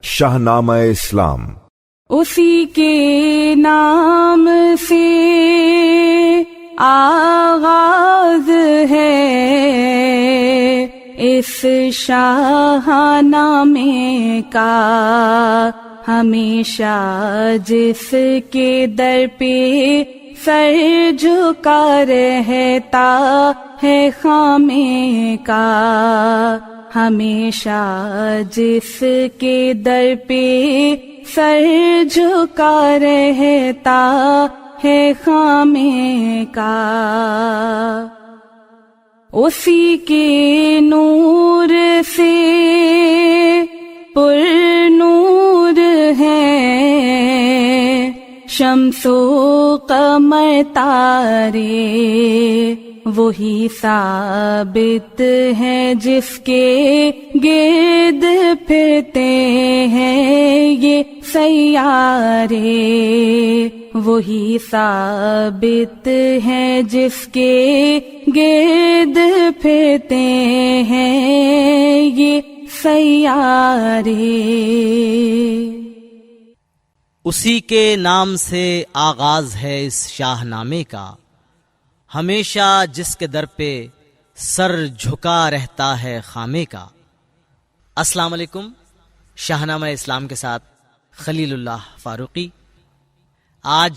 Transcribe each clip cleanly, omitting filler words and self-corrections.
شاہنامہ اسلام اسی کے نام سے آغاز ہے اس شاہنامے کا، ہمیشہ جس کے در پہ سر جھکا رہتا ہے خامے کا، ہمیشہ جس کے در پہ سر جھکا رہتا ہے خامے کا، اسی کے نور سے پر نور ہے شمس و قمر تارے، وہی ثابت ہے جس کے گرد پھرتے ہیں یہ سیارے، وہی ثابت ہے جس کے گرد پھرتے ہیں یہ سیارے۔ اسی کے نام سے آغاز ہے اس شاہ نامے کا، ہمیشہ جس کے در پہ سر جھکا رہتا ہے خامے کا۔ السلام علیکم، شاہنامہ اسلام کے ساتھ خلیل اللہ فاروقی۔ آج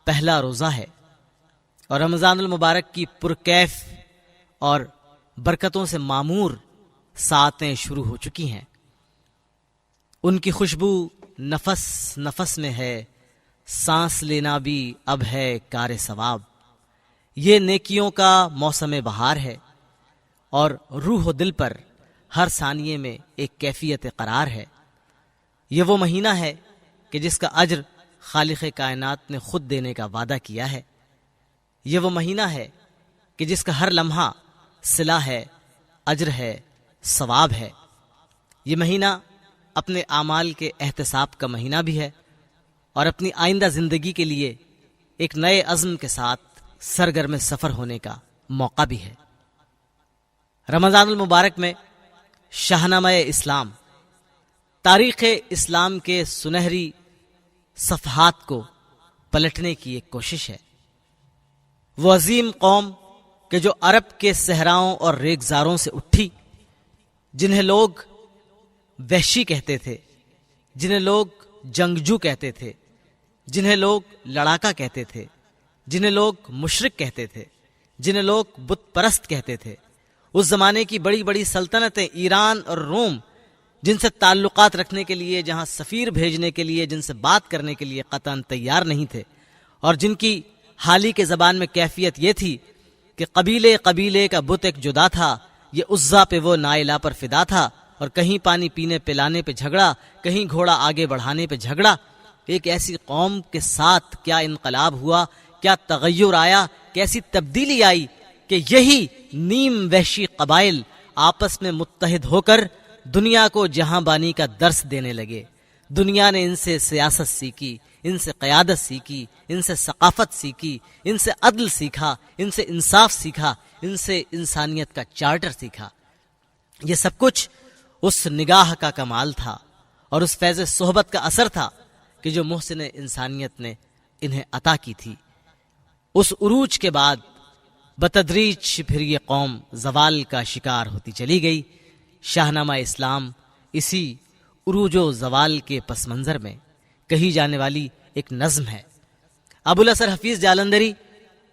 پہلا روزہ ہے اور رمضان المبارک کی پرکیف اور برکتوں سے معمور ساعتیں شروع ہو چکی ہیں۔ ان کی خوشبو نفس نفس میں ہے، سانس لینا بھی اب ہے کار ثواب۔ یہ نیکیوں کا موسم بہار ہے اور روح و دل پر ہر ثانیے میں ایک کیفیت قرار ہے۔ یہ وہ مہینہ ہے کہ جس کا اجر خالق کائنات نے خود دینے کا وعدہ کیا ہے۔ یہ وہ مہینہ ہے کہ جس کا ہر لمحہ صلہ ہے، اجر ہے، ثواب ہے۔ یہ مہینہ اپنے اعمال کے احتساب کا مہینہ بھی ہے اور اپنی آئندہ زندگی کے لیے ایک نئے عزم کے ساتھ سرگرم سفر ہونے کا موقع بھی ہے۔ رمضان المبارک میں شاہنامہ اسلام تاریخ اسلام کے سنہری صفحات کو پلٹنے کی ایک کوشش ہے۔ وہ عظیم قوم کہ جو عرب کے صحراؤں اور ریگزاروں سے اٹھی، جنہیں لوگ وحشی کہتے تھے، جنہیں لوگ جنگجو کہتے تھے، جنہیں لوگ لڑاکا کہتے تھے، جنہیں لوگ مشرک کہتے تھے، جنہیں لوگ بت پرست کہتے تھے، اس زمانے کی بڑی بڑی سلطنتیں ایران اور روم، جن سے تعلقات رکھنے کے لیے، جہاں سفیر بھیجنے کے لیے، جن سے بات کرنے کے لیے قطعاً تیار نہیں تھے، اور جن کی حالی کے زبان میں کیفیت یہ تھی کہ قبیلے قبیلے کا بت ایک جدا تھا، یہ عزا پہ وہ نائلہ پر فدا تھا، اور کہیں پانی پینے پلانے پہ جھگڑا، کہیں گھوڑا آگے بڑھانے پہ جھگڑا۔ ایک ایسی قوم کے ساتھ کیا انقلاب ہوا، کیا تغیر آیا، کیسی تبدیلی آئی کہ یہی نیم وحشی قبائل آپس میں متحد ہو کر دنیا کو جہاں بانی کا درس دینے لگے۔ دنیا نے ان سے سیاست سیکھی، ان سے قیادت سیکھی، ان سے ثقافت سیکھی، ان سے عدل سیکھا، ان سے انصاف سیکھا، ان سے انسانیت کا چارٹر سیکھا۔ یہ سب کچھ اس نگاہ کا کمال تھا اور اس فیض صحبت کا اثر تھا کہ جو محسن انسانیت نے انہیں عطا کی تھی۔ اس عروج کے بعد بتدریج پھر یہ قوم زوال کا شکار ہوتی چلی گئی۔ شاہنامہ اسلام اسی عروج و زوال کے پس منظر میں کہی جانے والی ایک نظم ہے۔ ابوالحسن حفیظ جالندھری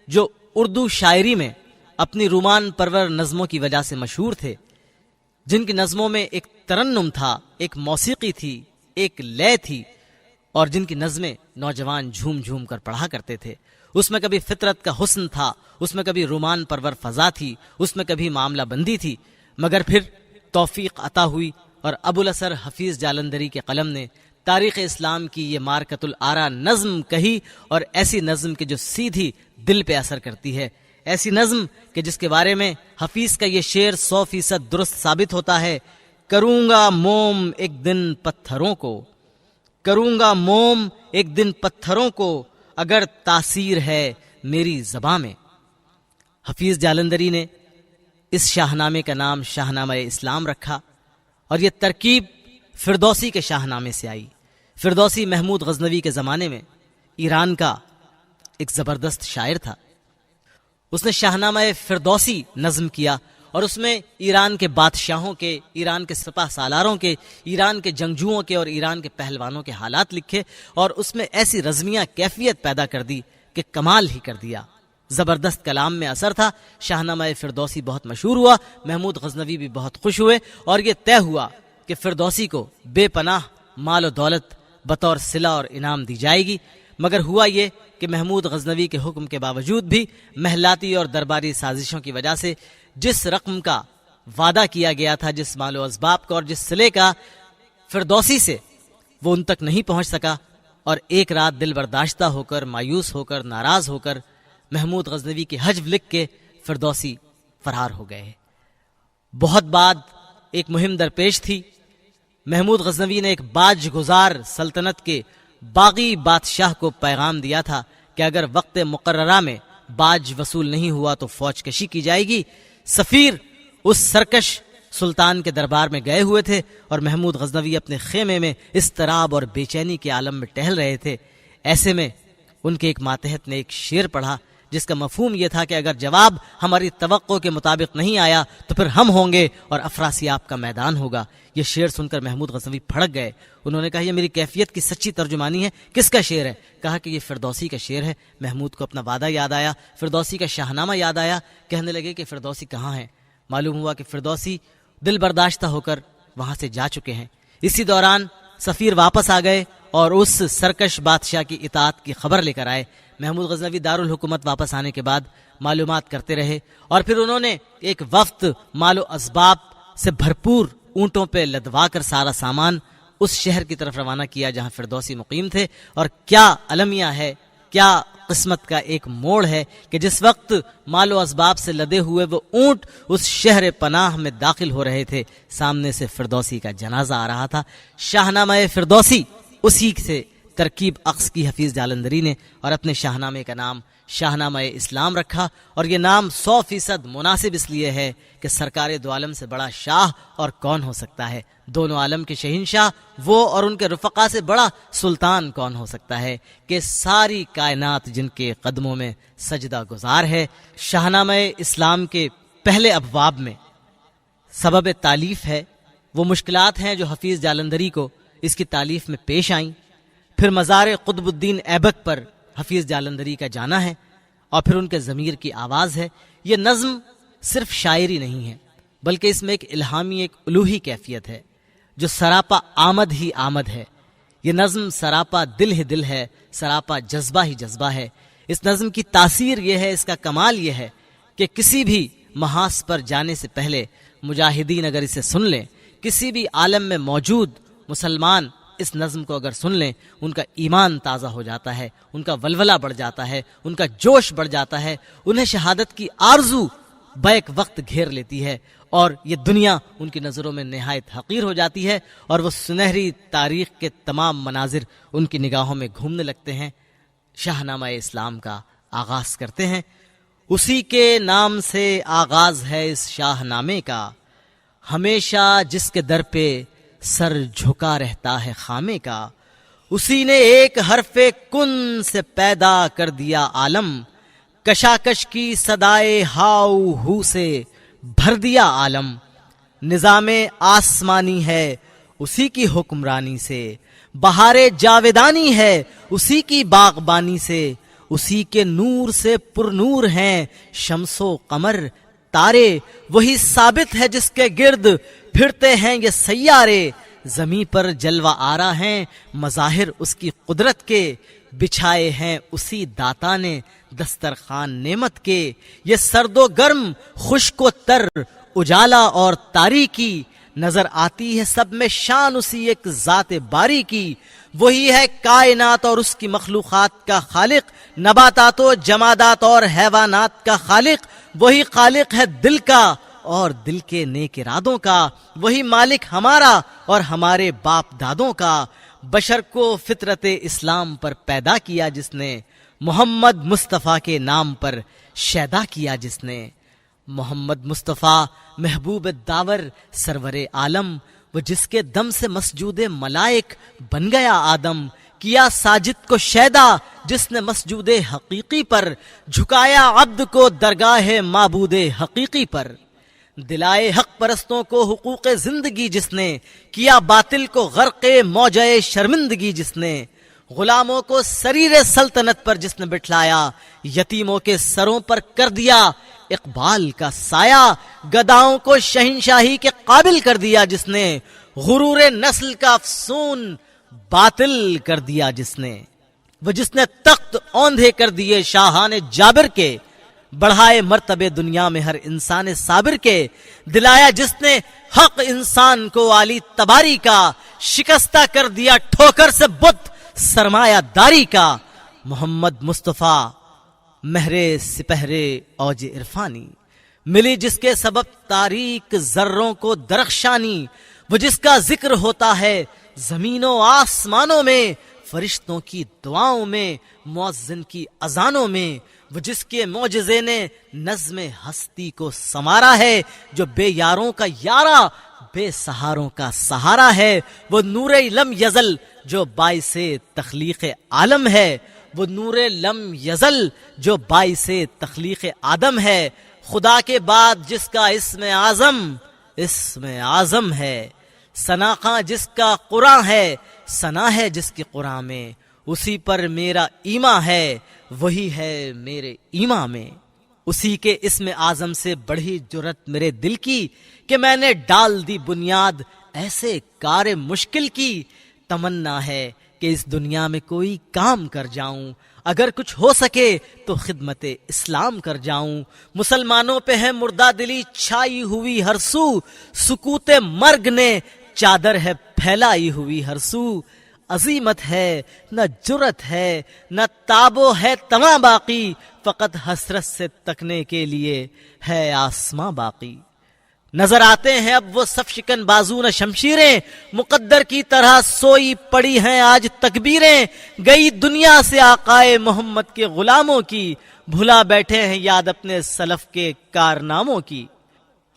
جو اردو شاعری میں اپنی رومان پرور نظموں کی وجہ سے مشہور تھے، جن کی نظموں میں ایک ترنم تھا، ایک موسیقی تھی، ایک لے تھی، اور جن کی نظمیں نوجوان جھوم جھوم کر پڑھا کرتے تھے، اس میں کبھی فطرت کا حسن تھا، اس میں کبھی رومان پرور فضا تھی، اس میں کبھی معاملہ بندی تھی، مگر پھر توفیق عطا ہوئی اور ابوالحسن حفیظ جالندھری کے قلم نے تاریخ اسلام کی یہ مارکۃ الآراء نظم کہی، اور ایسی نظم کہ جو سیدھی دل پہ اثر کرتی ہے، ایسی نظم کہ جس کے بارے میں حفیظ کا یہ شعر 100% درست ثابت ہوتا ہے: کروں گا موم ایک دن پتھروں کو، کروں گا موم ایک دن پتھروں کو، اگر تاثیر ہے میری زباں میں۔ حفیظ جالندھری نے اس شاہنامے کا نام شاہنامہ اسلام رکھا، اور یہ ترکیب فردوسی کے شاہ نامے سے آئی۔ فردوسی محمود غزنوی کے زمانے میں ایران کا ایک زبردست شاعر تھا۔ اس نے شاہ نامہ فردوسی نظم کیا اور اس میں ایران کے بادشاہوں کے، ایران کے سپہ سالاروں کے، ایران کے جنگجوؤں کے اور ایران کے پہلوانوں کے حالات لکھے، اور اس میں ایسی رزمیہ کیفیت پیدا کر دی کہ کمال ہی کر دیا۔ زبردست کلام میں اثر تھا۔ شاہ نامہ فردوسی بہت مشہور ہوا، محمود غزنوی بھی بہت خوش ہوئے، اور یہ طے ہوا کہ فردوسی کو بے پناہ مال و دولت بطور صلہ اور انعام دی جائے گی۔ مگر ہوا یہ کہ محمود غزنوی کے حکم کے باوجود بھی محلاتی اور درباری سازشوں کی وجہ سے جس رقم کا وعدہ کیا گیا تھا، جس مال و اسباب کا اور جس صلے کا فردوسی سے، وہ ان تک نہیں پہنچ سکا، اور ایک رات دل برداشتہ ہو کر، مایوس ہو کر، ناراض ہو کر محمود غزنوی کی حجب لکھ کے فردوسی فرار ہو گئے۔ بہت بعد ایک مہم درپیش تھی۔ محمود غزنوی نے ایک باج گزار سلطنت کے باغی بادشاہ کو پیغام دیا تھا کہ اگر وقت مقررہ میں باج وصول نہیں ہوا تو فوج کشی کی جائے گی۔ سفیر اس سرکش سلطان کے دربار میں گئے ہوئے تھے، اور محمود غزنوی اپنے خیمے میں اضطراب اور بے چینی کے عالم میں ٹہل رہے تھے۔ ایسے میں ان کے ایک ماتحت نے ایک شعر پڑھا جس کا مفہوم یہ تھا کہ اگر جواب ہماری توقع کے مطابق نہیں آیا تو پھر ہم ہوں گے اور افراسیاب کا میدان ہوگا۔ یہ شعر سن کر محمود غزنوی بھڑک گئے۔ انہوں نے کہا یہ میری کیفیت کی سچی ترجمانی ہے۔ کس کا شعر ہے؟ کہا کہ یہ فردوسی کا شعر ہے۔ محمود کو اپنا وعدہ یاد آیا، فردوسی کا شاہ نامہ یاد آیا۔ کہنے لگے کہ فردوسی کہاں ہے؟ معلوم ہوا کہ فردوسی دل برداشتہ ہو کر وہاں سے جا چکے ہیں۔ اسی دوران سفیر واپس آ گئے اور اس سرکش بادشاہ کی اطاعت کی خبر لے کر آئے۔ محمود غزنوی دارالحکومت واپس آنے کے بعد معلومات کرتے رہے، اور پھر انہوں نے ایک وفد مال و اسباب سے بھرپور اونٹوں پہ لدوا کر سارا سامان اس شہر کی طرف روانہ کیا جہاں فردوسی مقیم تھے۔ اور کیا المیہ ہے، کیا قسمت کا ایک موڑ ہے کہ جس وقت مال و اسباب سے لدے ہوئے وہ اونٹ اس شہر پناہ میں داخل ہو رہے تھے، سامنے سے فردوسی کا جنازہ آ رہا تھا۔ شاہ نامہ فردوسی اسی سے ترکیب عکس کی حفیظ جالندری نے، اور اپنے شاہ نامے کا نام شاہ نامہ اسلام رکھا، اور یہ نام 100% مناسب اس لیے ہے کہ سرکار دو عالم سے بڑا شاہ اور کون ہو سکتا ہے؟ دونوں عالم کے شہنشاہ وہ اور ان کے رفقا سے بڑا سلطان کون ہو سکتا ہے کہ ساری کائنات جن کے قدموں میں سجدہ گزار ہے۔ شاہ نامہ اسلام کے پہلے ابواب میں سبب تالیف ہے، وہ مشکلات ہیں جو حفیظ جالندری کو اس کی تالیف میں پیش آئیں۔ پھر مزار قطب الدین ایبک پر حفیظ جالندری کا جانا ہے، اور پھر ان کے ضمیر کی آواز ہے۔ یہ نظم صرف شاعری نہیں ہے، بلکہ اس میں ایک الہامی، ایک الوہی کیفیت ہے جو سراپا آمد ہی آمد ہے۔ یہ نظم سراپا دل ہی دل ہے، سراپا جذبہ ہی جذبہ ہے۔ اس نظم کی تاثیر یہ ہے، اس کا کمال یہ ہے کہ کسی بھی محاذ پر جانے سے پہلے مجاہدین اگر اسے سن لیں، کسی بھی عالم میں موجود مسلمان اس نظم کو اگر سن لیں، ان کا ایمان تازہ ہو جاتا ہے، ان کا ولولہ بڑھ جاتا ہے، ان کا جوش بڑھ جاتا ہے، انہیں شہادت کی آرزو بیک وقت گھیر لیتی ہے، اور یہ دنیا ان کی نظروں میں نہایت حقیر ہو جاتی ہے، اور وہ سنہری تاریخ کے تمام مناظر ان کی نگاہوں میں گھومنے لگتے ہیں۔ شاہ نامہ اسلام کا آغاز کرتے ہیں۔ اسی کے نام سے آغاز ہے اس شاہ نامے کا، ہمیشہ جس کے در پہ سر جھکا رہتا ہے خامے کا، اسی نے ایک حرف کن سے پیدا کر دیا عالم، کشاکش کی صدائے ہاؤ ہو سے بھر دیا عالم، نظام آسمانی ہے اسی کی حکمرانی سے، بہار جاویدانی ہے اسی کی باغبانی سے، اسی کے نور سے پر نور ہیں شمس و قمر تارے، وہی ثابت ہے جس کے گرد پھرتے ہیں یہ سیارے، زمیں پر جلوہ آرا ہیں مظاہر اس کی قدرت کے، بچھائے ہیں اسی داتا نے دسترخوان نعمت کے، یہ سرد و گرم خشک و تر اجالا اور تاریکی، نظر آتی ہے سب میں شان اسی ایک ذات باری کی، وہی ہے کائنات اور اس کی مخلوقات کا خالق، نباتات و جمادات اور حیوانات کا خالق، وہی خالق ہے دل کا اور دل کے نیک ارادوں کا، وہی مالک ہمارا اور ہمارے باپ دادوں کا، بشر کو فطرت اسلام پر پیدا کیا جس نے، محمد مصطفیٰ کے نام پر شیدا کیا جس نے، محمد مصطفیٰ محبوب داور سرور عالم، وہ جس کے دم سے مسجود ملائک بن گیا آدم، کیا ساجد کو شیدا جس نے مسجود حقیقی پر، جھکایا عبد کو درگاہ معبود حقیقی پر، دلائے حق پرستوں کو حقوق زندگی جس نے، کیا باطل کو غرق موجہ شرمندگی جس نے، غلاموں کو سریر سلطنت پر جس نے بٹھلایا، یتیموں کے سروں پر کر دیا اقبال کا سایہ، گداؤں کو شہنشاہی کے قابل کر دیا جس نے، غرور نسل کا افسون باطل کر دیا جس نے، وہ جس نے تخت اوندھے کر دیے شاہان جابر کے، بڑھائے مرتبے دنیا میں ہر انسان صابر کے، دلایا جس نے حق انسان کو عالی تباری کا، شکستہ کر دیا ٹھوکر سے بت سرمایہ داری کا، محمد مصطفیٰ مہر سپہرے اوج عرفانی، ملی جس کے سبب تاریک ذروں کو درخشانی، وہ جس کا ذکر ہوتا ہے زمینوں آسمانوں میں، فرشتوں کی دعاؤں میں، مؤذن کی اذانوں میں، وہ جس کے معجزے نے نظم ہستی کو سنوارا ہے، جو بے یاروں کا یارا بے سہاروں کا سہارا ہے، وہ نور لم یزل جو باعث تخلیق عالم ہے، وہ نور لم یزل جو باعث تخلیق آدم ہے، خدا کے بعد جس کا اسم اعظم ہے، ثنا خاں جس کا قرآن ہے، ثنا ہے جس کے قرآن میں، اسی پر میرا ایمان ہے، وہی ہے میرے ایمان میں، اسی کے اسم اعظم سے بڑھی جرت میرے دل کی، کہ میں نے ڈال دی بنیاد ایسے کار مشکل کی، تمنا ہے کہ اس دنیا میں کوئی کام کر جاؤں، اگر کچھ ہو سکے تو خدمت اسلام کر جاؤں، مسلمانوں پہ ہے مردہ دلی چھائی ہوئی ہر سو، سکوت مرگ نے چادر ہے پھیلائی ہوئی ہر سو، عظیمت ہے نہ جرت ہے نہ تابو ہے تماں باقی، فقط حسرت سے تکنے کے لیے ہے آسماں باقی، نظر آتے ہیں اب وہ صف شکن بازو نہ شمشیریں، مقدر کی طرح سوئی پڑی ہیں آج تکبیریں، گئی دنیا سے آقائے محمد کے غلاموں کی، بھلا بیٹھے ہیں یاد اپنے سلف کے کارناموں کی،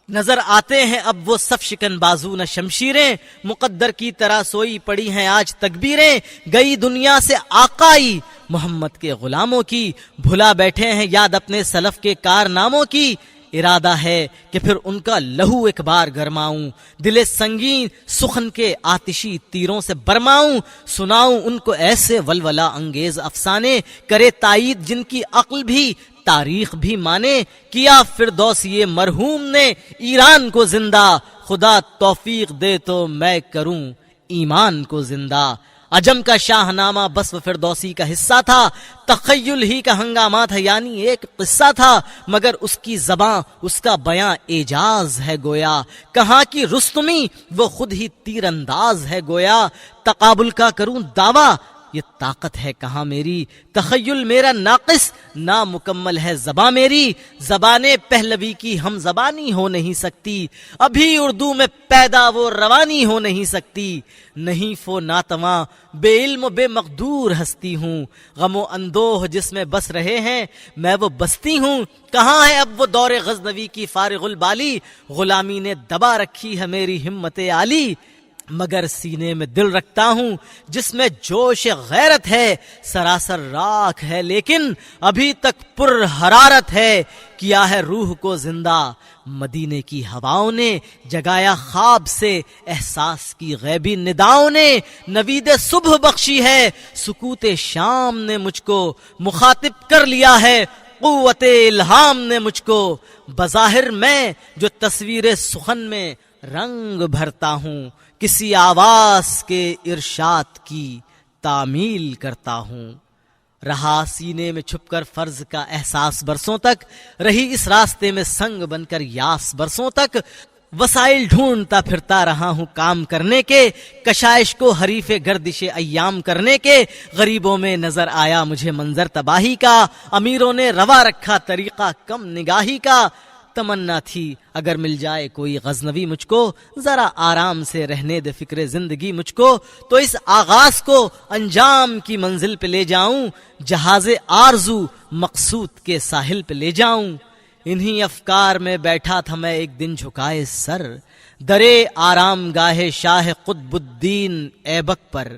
نظر آتے ہیں اب وہ صف شکن بازو نہ شمشیریں، مقدر کی طرح سوئی پڑی ہیں آج تکبیریں، گئی دنیا سے آقائی محمد کے غلاموں کی، بھلا بیٹھے ہیں یاد اپنے سلف کے کارناموں کی، ارادہ ہے کہ پھر ان کا لہو ایک بار گرماؤں، دل سنگین سخن کے آتشی تیروں سے برماؤں، سناؤں ان کو ایسے ولولہ انگیز افسانے، کرے تائید جن کی عقل بھی تاریخ بھی مانے، کیا فردوسی مرحوم نے ایران کو زندہ، خدا توفیق دے تو میں کروں ایمان کو زندہ، عجم کا شاہ نامہ بس فردوسی کا حصہ تھا، تخیل ہی کا ہنگامہ تھا یعنی ایک قصہ تھا، مگر اس کی زباں اس کا بیاں اعجاز ہے گویا، کہاں کی رستمی وہ خود ہی تیر انداز ہے گویا، تقابل کا کروں دعویٰ یہ طاقت ہے کہاں میری، تخیل میرا ناقص نامکمل ہے زباں میری، زبان پہلوی کی ہم زبانی ہو نہیں سکتی، ابھی اردو میں پیدا وہ روانی ہو نہیں سکتی، نہیں فو ناتواں بے علم و بے مقدور ہستی ہوں، غم و اندوہ جس میں بس رہے ہیں میں وہ بستی ہوں، کہاں ہے اب وہ دور غزنوی کی فارغ البالی، غلامی نے دبا رکھی ہے میری ہمت عالی، مگر سینے میں دل رکھتا ہوں جس میں جوش غیرت ہے، سراسر راکھ ہے لیکن ابھی تک پر حرارت ہے، کیا ہے روح کو زندہ مدینے کی ہواؤں نے، جگایا خواب سے احساس کی غیبی نداؤں نے، نوید صبح بخشی ہے سکوت شام نے مجھ کو، مخاطب کر لیا ہے قوت الہام نے مجھ کو، بظاہر میں جو تصویر سخن میں رنگ بھرتا ہوں، کسی آواز کے ارشاد کی تعمیل کرتا ہوں، رہا سینے میں چھپ کر فرض کا احساس برسوں تک، رہی اس راستے میں سنگ بن کر یاس برسوں تک، وسائل ڈھونڈتا پھرتا رہا ہوں کام کرنے کے، کشائش کو حریف گردش ایام کرنے کے، غریبوں میں نظر آیا مجھے منظر تباہی کا، امیروں نے روا رکھا طریقہ کم نگاہی کا، تمنا تھی اگر مل جائے کوئی غزنوی مجھ کو، ذرا آرام سے رہنے دے فکر زندگی مجھ کو، تو اس آغاز کو انجام کی منزل پہ لے جاؤں، جہاز آرزو مقصود کے ساحل پہ لے جاؤں، انہی افکار میں بیٹھا تھا میں ایک دن جھکائے سر، درے آرام گاہ شاہ قطب الدین ایبک پر.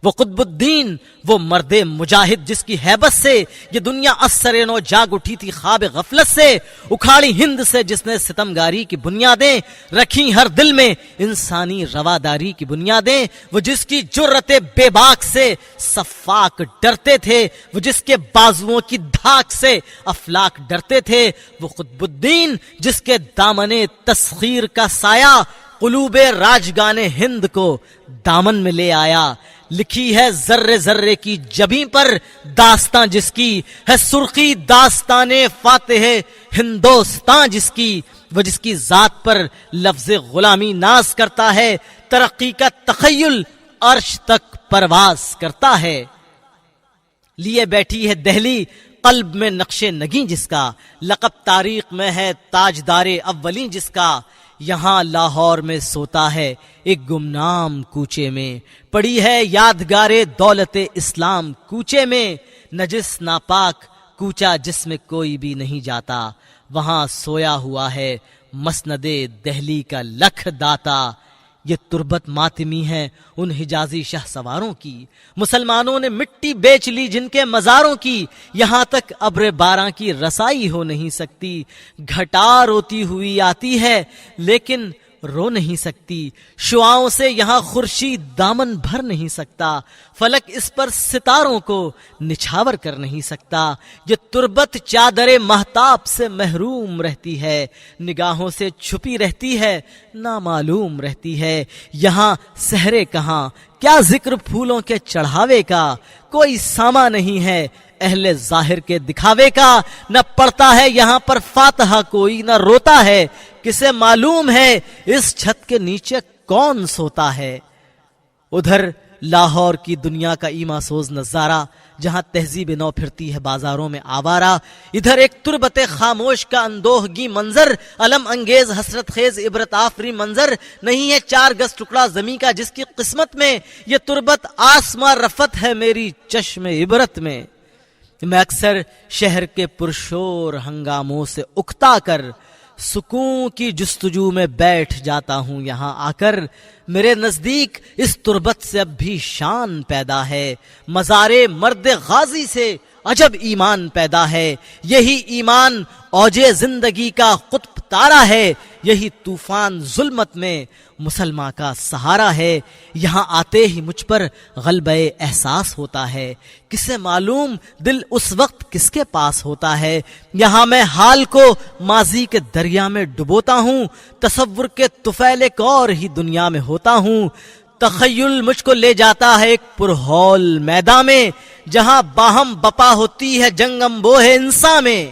وہ قطب الدین، وہ مرد مجاہد جس کی ہیبت سے یہ دنیا اثر نو جاگ اٹھی تھی خواب غفلت سے، اکھاڑی ہند سے جس نے ستمگاری کی بنیادیں رکھی ہر دل میں انسانی رواداری کی بنیادیں، وہ جس کی جرت بے باک سے صفاق ڈرتے تھے، وہ جس کے بازوؤں کی دھاک سے افلاک ڈرتے تھے، وہ قطب الدین جس کے دامن تسخیر کا سایہ قلوب راجگان ہند کو دامن میں لے آیا. لکھی ہے ذرے ذرے کی جبیں پر داستان جس کی ہے سرخی داستان فاتح ہندوستان جس کی، وہ جس کی ذات پر لفظ غلامی ناز کرتا ہے، ترقی کا تخیل عرش تک پرواز کرتا ہے. لیے بیٹھی ہے دہلی قلب میں نقش نگیں جس کا، لقب تاریخ میں ہے تاجدار اولین جس کا. یہاں لاہور میں سوتا ہے ایک گمنام کوچے میں، پڑی ہے یادگار دولت اسلام کوچے میں. نجس ناپاک کوچا جس میں کوئی بھی نہیں جاتا، وہاں سویا ہوا ہے مسند دہلی کا لکھ داتا. یہ تربت ماتمی ہے ان حجازی شاہ سواروں کی، مسلمانوں نے مٹی بیچ لی جن کے مزاروں کی. یہاں تک ابر باراں کی رسائی ہو نہیں سکتی، گھٹا روتی ہوئی آتی ہے لیکن رو نہیں سکتی. شعاؤں سے یہاں خورشید دامن بھر نہیں سکتا، فلک اس پر ستاروں کو نچھاور کر نہیں سکتا. یہ تربت چادر مہتاب سے محروم رہتی ہے، نگاہوں سے چھپی رہتی ہے، نامعلوم رہتی ہے. یہاں سحرے کہاں، کیا ذکر پھولوں کے چڑھاوے کا، کوئی ساما نہیں ہے اہل ظاہر کے دکھاوے کا. نہ پڑتا ہے یہاں پر فاتحہ کوئی، نہ روتا ہے، کسے معلوم ہے اس چھت کے نیچے کون سوتا ہے. ادھر لاہور کی دنیا کا ایما سوز نظارہ جہاں تہذیب نو پھرتی ہے بازاروں میں آوارہ، ادھر ایک تربت خاموش کا اندوہگی منظر، علم انگیز حسرت خیز عبرت آفری منظر. نہیں ہے 4 گز ٹکڑا زمین کا جس کی قسمت میں یہ تربت آسماں رفت ہے میری چشم عبرت میں. میں اکثر شہر کے پرشور ہنگاموں سے اکتا کر سکون کی جستجو میں بیٹھ جاتا ہوں یہاں آ کر. میرے نزدیک اس تربت سے اب بھی شان پیدا ہے، مزار مرد غازی سے عجب ایمان پیدا ہے. یہی ایمان اوج زندگی کا قطب تارا ہے، یہی طوفان ظلمت میں مسلمان کا سہارا ہے. یہاں آتے ہی مجھ پر غلبہ احساس ہوتا ہے، کسے معلوم دل اس وقت کس کے پاس ہوتا ہے. یہاں میں حال کو ماضی کے دریا میں ڈبوتا ہوں، تصور کے طفیل ایک اور ہی دنیا میں ہوتا ہوں. تخیل مجھ کو لے جاتا ہے ایک پرہول میدان میں، جہاں باہم بپا ہوتی ہے جنگ امبوہ انسان میں.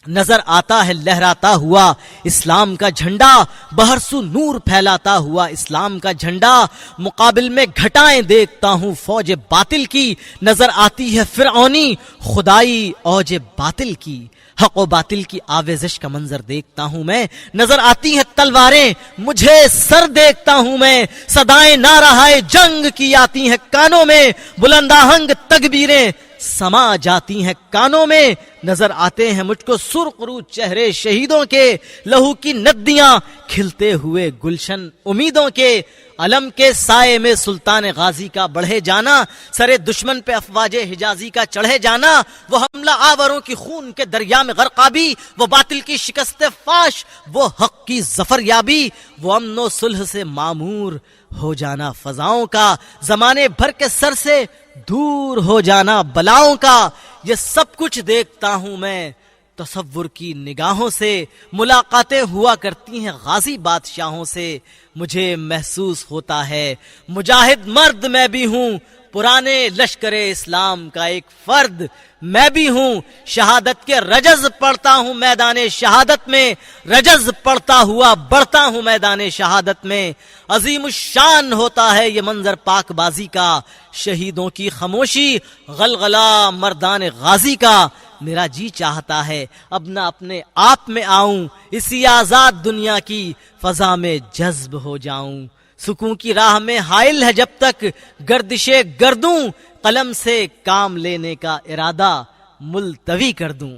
نظر آتا ہے لہراتا ہوا اسلام کا جھنڈا، بہرسو نور پھیلاتا ہوا اسلام کا جھنڈا. مقابل میں گھٹائیں دیکھتا ہوں فوج باطل کی، نظر آتی ہے فرعونی خدائی اوج باطل کی. حق و باطل کی آویزش کا منظر دیکھتا ہوں میں، نظر آتی ہے تلواریں مجھے سر دیکھتا ہوں میں. صدائیں نعرہ جنگ کی آتی ہیں کانوں میں، بلند آہنگ تکبیریں سما جاتی ہیں کانوں میں. نظر آتے ہیں مجھ کو سرخ رو چہرے شہیدوں کے، لہو کی ندیاں کھلتے ہوئے گلشن امیدوں کے. علم کے سائے میں سلطان غازی کا بڑھے جانا، سرے دشمن پہ افواج حجازی کا چڑھے جانا. وہ حملہ آوروں کی خون کے دریا میں غرقابی، وہ باطل کی شکست فاش، وہ حق کی ظفر یابی، وہ امن و صلح سے معمور ہو جانا فضاؤں کا، زمانے بھر کے سر سے دور ہو جانا بلاؤں کا. یہ سب کچھ دیکھتا ہوں میں تصور کی نگاہوں سے. ملاقاتیں ہوا کرتی ہیں غازی بادشاہوں سے، مجھے محسوس ہوتا ہے مجاہد مرد میں بھی ہوں، پرانے لشکر اسلام کا ایک فرد میں بھی ہوں. شہادت کے رجز پڑھتا ہوں میدان شہادت میں، رجز پڑھتا ہوا بڑھتا ہوں میدان شہادت میں. عظیم الشان ہوتا ہے یہ منظر پاک بازی کا، شہیدوں کی خاموشی غلغلہ مردان غازی کا. میرا جی چاہتا ہے اب نہ اپنے آپ میں آؤں، اسی آزاد دنیا کی فضا میں جذب ہو جاؤں. سکون کی راہ میں حائل ہے جب تک گردش گردوں، قلم سے کام لینے کا ارادہ ملتوی کر دوں.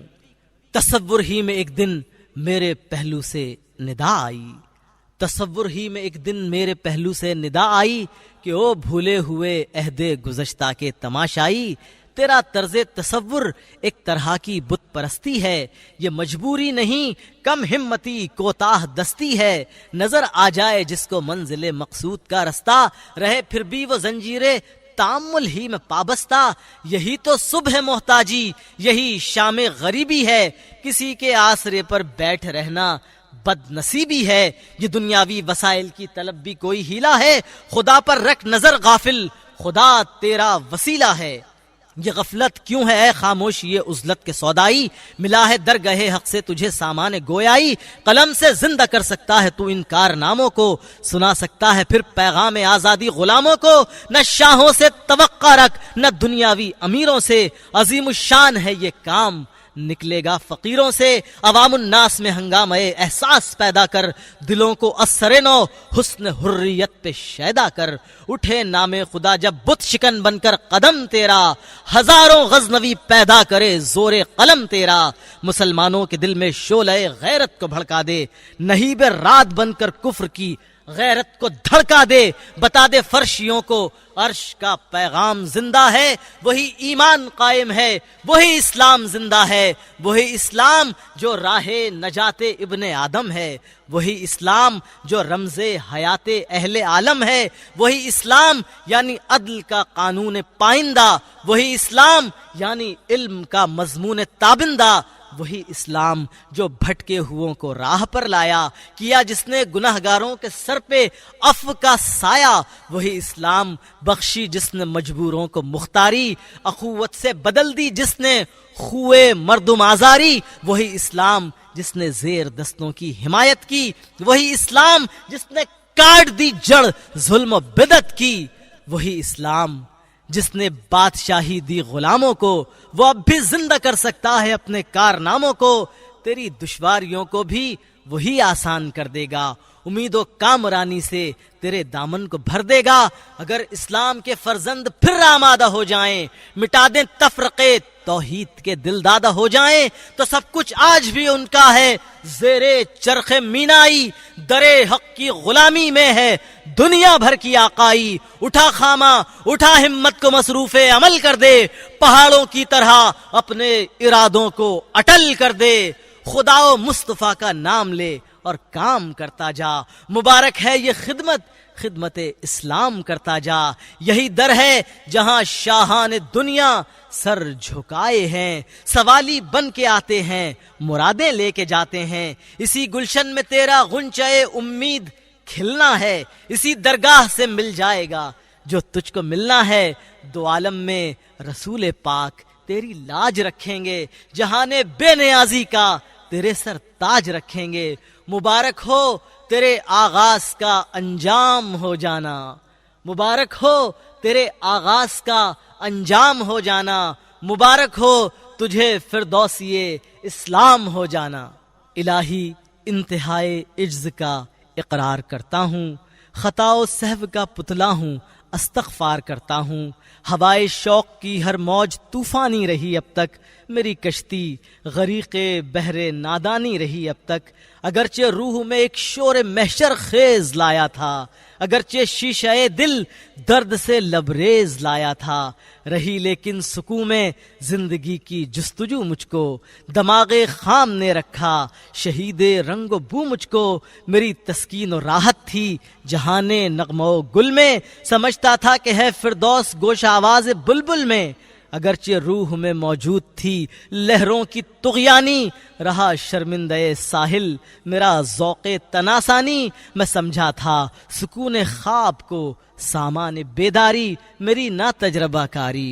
تصور ہی میں ایک دن میرے پہلو سے ندا آئی، تصور ہی میں ایک دن میرے پہلو سے ندا آئی کہ او بھولے ہوئے عہد گزشتہ کے تماشائی، تیرا طرز تصور ایک طرح کی بت پرستی ہے، یہ مجبوری نہیں کم ہمتی کوتاہ دستی ہے، نظر آ جائے جس کو منزل مقصود کا رستہ، رہے پھر بھی وہ زنجیرے تامل ہی میں پابستہ، یہی تو صبح محتاجی، یہی شام غریبی ہے، کسی کے آسرے پر بیٹھ رہنا بد نصیبی ہے، یہ دنیاوی وسائل کی طلب بھی کوئی ہیلا ہے، خدا پر رکھ نظر غافل، خدا تیرا وسیلہ ہے۔ یہ غفلت کیوں ہے اے خاموش یہ عزلت کے سودائی، ملا ہے درگاہ حق سے تجھے سامان گویائی، قلم سے زندہ کر سکتا ہے تو ان کارناموں کو، سنا سکتا ہے پھر پیغام آزادی غلاموں کو، نہ شاہوں سے توقع رکھ نہ دنیاوی امیروں سے، عظیم الشان ہے یہ کام نکلے گا فقیروں سے، عوام الناس میں ہنگامہ احساس پیدا کر، دلوں کو اثر نو حسن حریت پہ شیدا کر، اٹھے نام خدا جب بت شکن بن کر قدم تیرا، ہزاروں غزنوی پیدا کرے زور قلم تیرا، مسلمانوں کے دل میں شعلہ غیرت کو بھڑکا دے، نہیب رات بن کر کفر کی غیرت کو دھڑکا دے، بتا دے فرشیوں کو عرش کا پیغام زندہ ہے، وہی ایمان قائم ہے، وہی اسلام زندہ ہے، وہی اسلام جو راہ نجات ابن آدم ہے، وہی اسلام جو رمز حیات اہل عالم ہے، وہی اسلام یعنی عدل کا قانون پائندہ، وہی اسلام یعنی علم کا مضمون تابندہ، وہی اسلام جو بھٹکے ہوئوں کو راہ پر لایا، کیا جس نے گناہگاروں کے سر پہ عفو کا سایہ، وہی اسلام بخشی جس نے مجبوروں کو مختاری، اخوت سے بدل دی جس نے خوئے مردم آزاری، وہی اسلام جس نے زیر دستوں کی حمایت کی، وہی اسلام جس نے کاٹ دی جڑ ظلم و بدعت کی، وہی اسلام جس نے بادشاہی دی غلاموں کو، وہ اب بھی زندہ کر سکتا ہے اپنے کارناموں کو، تیری دشواریوں کو بھی وہی آسان کر دے گا، امید و کامرانی سے تیرے دامن کو بھر دے گا، اگر اسلام کے فرزند پھر آمادہ ہو جائیں، مٹا دیں تفرقے توحید کے دل دادہ ہو جائیں، تو سب کچھ آج بھی ان کا ہے، زیر چرخ مینائی درے حق کی غلامی میں ہے دنیا بھر کی آقائی، اٹھا خامہ اٹھا ہمت کو مصروف عمل کر دے، پہاڑوں کی طرح اپنے ارادوں کو اٹل کر دے، خدا و مصطفیٰ کا نام لے اور کام کرتا جا، مبارک ہے یہ خدمت اسلام کرتا جا، یہی در ہے جہاں شاہان دنیا سر جھکائے ہیں، سوالی بن کے آتے ہیں مرادیں لے کے جاتے ہیں، اسی گلشن میں تیرا غنچہ امید کھلنا ہے، اسی درگاہ سے مل جائے گا جو تجھ کو ملنا ہے، دو عالم میں رسول پاک تیری لاج رکھیں گے، جہان بے نیازی کا تیرے سر تاج رکھیں گے، مبارک ہو تیرے آغاز کا انجام ہو جانا، مبارک ہو تیرے آغاز کا انجام ہو جانا، مبارک ہو تجھے فردوسی اسلام ہو جانا۔ الہی انتہائے عجز کا اقرار کرتا ہوں، خطا و سہو کا پتلا ہوں، استغفار کرتا ہوں، ہوائے شوق کی ہر موج طوفانی رہی اب تک، میری کشتی غریق بحر نادانی رہی اب تک، اگرچہ روح میں ایک شور محشر خیز لایا تھا، اگرچہ شیشہ دل درد سے لبریز لایا تھا، رہی لیکن سکون میں زندگی کی جستجو مجھ کو، دماغ خام نے رکھا شہید رنگ و بو مجھ کو، میری تسکین و راحت تھی جہان نغمہ و گل میں، سمجھتا تھا کہ ہے فردوس گوش آواز بلبل میں، اگرچہ روح میں موجود تھی لہروں کی طغیانی، رہا شرمندہ ساحل میرا ذوق تناسانی، میں سمجھا تھا سکون خواب کو سامان بیداری، میری نا تجربہ کاری،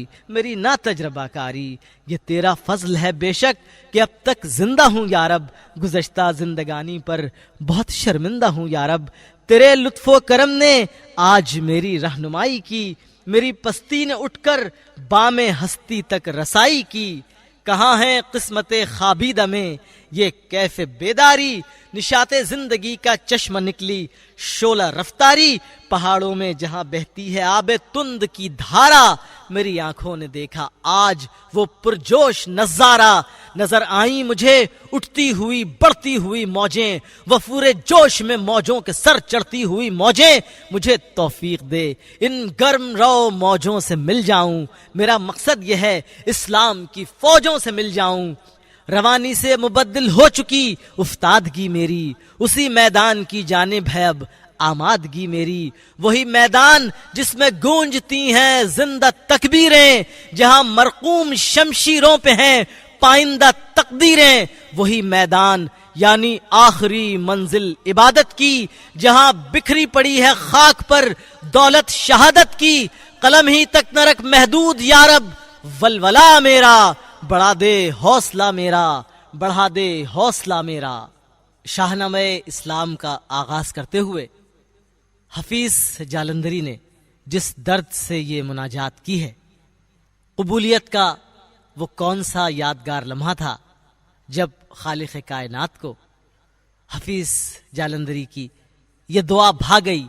یہ تیرا فضل ہے بے شک کہ اب تک زندہ ہوں یا رب، گزشتہ زندگانی پر بہت شرمندہ ہوں یا رب، تیرے لطف و کرم نے آج میری رہنمائی کی، میری پستی نے اٹھ کر بام ہستی تک رسائی کی، کہاں ہے قسمت خابیدہ میں یہ کیف بیداری، نشاط زندگی کا چشمہ نکلی شعلہ رفتاری، پہاڑوں میں جہاں بہتی ہے آب تند کی دھارا، میری آنکھوں نے دیکھا آج وہ پرجوش نظارہ، نظر آئیں مجھے اٹھتی ہوئی بڑھتی ہوئی موجیں، وفور جوش میں موجوں کے سر چڑھتی ہوئی موجیں، مجھے توفیق دے ان گرم رو موجوں سے مل جاؤں، میرا مقصد یہ ہے اسلام کی فوجوں سے مل جاؤں۔ روانی سے مبدل ہو چکی افتادگی میری، اسی میدان کی جانب ہے اب آمادگی میری، وہی میدان جس میں گونجتی ہیں زندہ تکبیریں، جہاں مرقوم شمشیروں پہ ہیں پائندہ تقدیریں، وہی میدان یعنی آخری منزل عبادت کی، جہاں بکھری پڑی ہے خاک پر دولت شہادت کی، قلم ہی تک نہ رکھ محدود یارب، ولولا میرا بڑھا دے حوصلہ میرا، بڑھا دے حوصلہ میرا۔ شاہنامہ اسلام کا آغاز کرتے ہوئے حفیظ جالندھری نے جس درد سے یہ مناجات کی ہے، قبولیت کا وہ کون سا یادگار لمحہ تھا جب خالق کائنات کو حفیظ جالندھری کی یہ دعا بھا گئی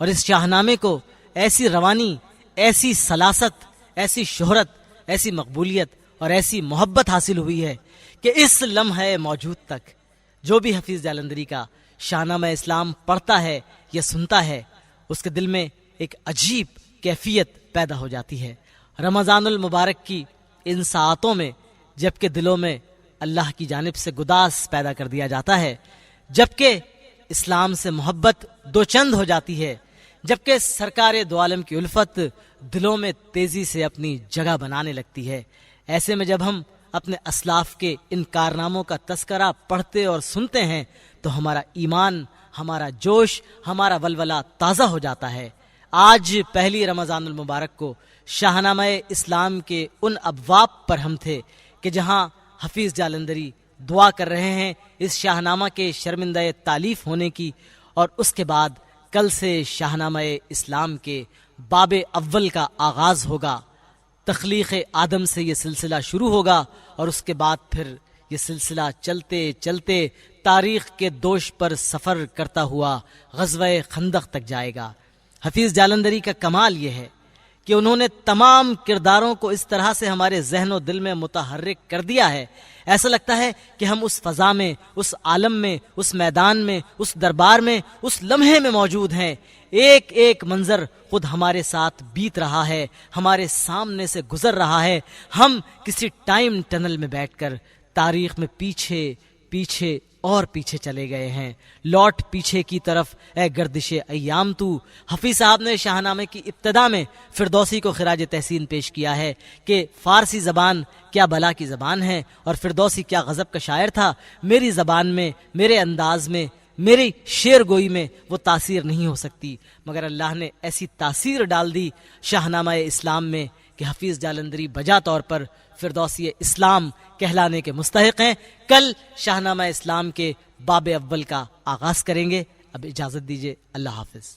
اور اس شاہنامے کو ایسی روانی، ایسی سلاست، ایسی شہرت، ایسی مقبولیت اور ایسی محبت حاصل ہوئی ہے کہ اس لمحے موجود تک جو بھی حفیظ جالندھری کا شاہنامہ اسلام پڑھتا ہے یا سنتا ہے، اس کے دل میں ایک عجیب کیفیت پیدا ہو جاتی ہے۔ رمضان المبارک کی ان ساعتوں میں جبکہ دلوں میں اللہ کی جانب سے گداز پیدا کر دیا جاتا ہے، جبکہ اسلام سے محبت دو چند ہو جاتی ہے، جبکہ سرکار دو عالم کی الفت دلوں میں تیزی سے اپنی جگہ بنانے لگتی ہے، ایسے میں جب ہم اپنے اسلاف کے ان کارناموں کا تذکرہ پڑھتے اور سنتے ہیں تو ہمارا ایمان، ہمارا جوش، ہمارا ولولہ تازہ ہو جاتا ہے۔ آج پہلی رمضان المبارک کو شاہنامہ اسلام کے ان ابواب پر ہم تھے کہ جہاں حفیظ جالندھری دعا کر رہے ہیں اس شاہنامہ کے شرمندہ تالیف ہونے کی، اور اس کے بعد کل سے شاہنامہ اسلام کے باب اول کا آغاز ہوگا۔ تخلیق آدم سے یہ سلسلہ شروع ہوگا اور اس کے بعد پھر یہ سلسلہ چلتے چلتے تاریخ کے دوش پر سفر کرتا ہوا غزوہ خندق تک جائے گا۔ حفیظ جالندھری کا کمال یہ ہے کہ انہوں نے تمام کرداروں کو اس طرح سے ہمارے ذہن و دل میں متحرک کر دیا ہے، ایسا لگتا ہے کہ ہم اس فضا میں، اس عالم میں، اس میدان میں، اس دربار میں، اس لمحے میں موجود ہیں۔ ایک ایک منظر خود ہمارے ساتھ بیت رہا ہے، ہمارے سامنے سے گزر رہا ہے۔ ہم کسی ٹائم ٹنل میں بیٹھ کر تاریخ میں پیچھے پیچھے اور پیچھے چلے گئے ہیں۔ لوٹ پیچھے کی طرف اے گردش ایام تو۔ حفیظ صاحب نے شاہنامے کی ابتدا میں فردوسی کو خراج تحسین پیش کیا ہے کہ فارسی زبان کیا بلا کی زبان ہے اور فردوسی کیا غضب کا شاعر تھا۔ میری زبان میں، میرے انداز میں، میری شعر گوئی میں وہ تاثیر نہیں ہو سکتی، مگر اللہ نے ایسی تاثیر ڈال دی شاہنامہ اسلام میں کہ حفیظ جالندھری بجا طور پر فردوسی اسلام کہلانے کے مستحق ہیں۔ کل شاہنامہ اسلام کے باب اول کا آغاز کریں گے۔ اب اجازت دیجیے، اللہ حافظ۔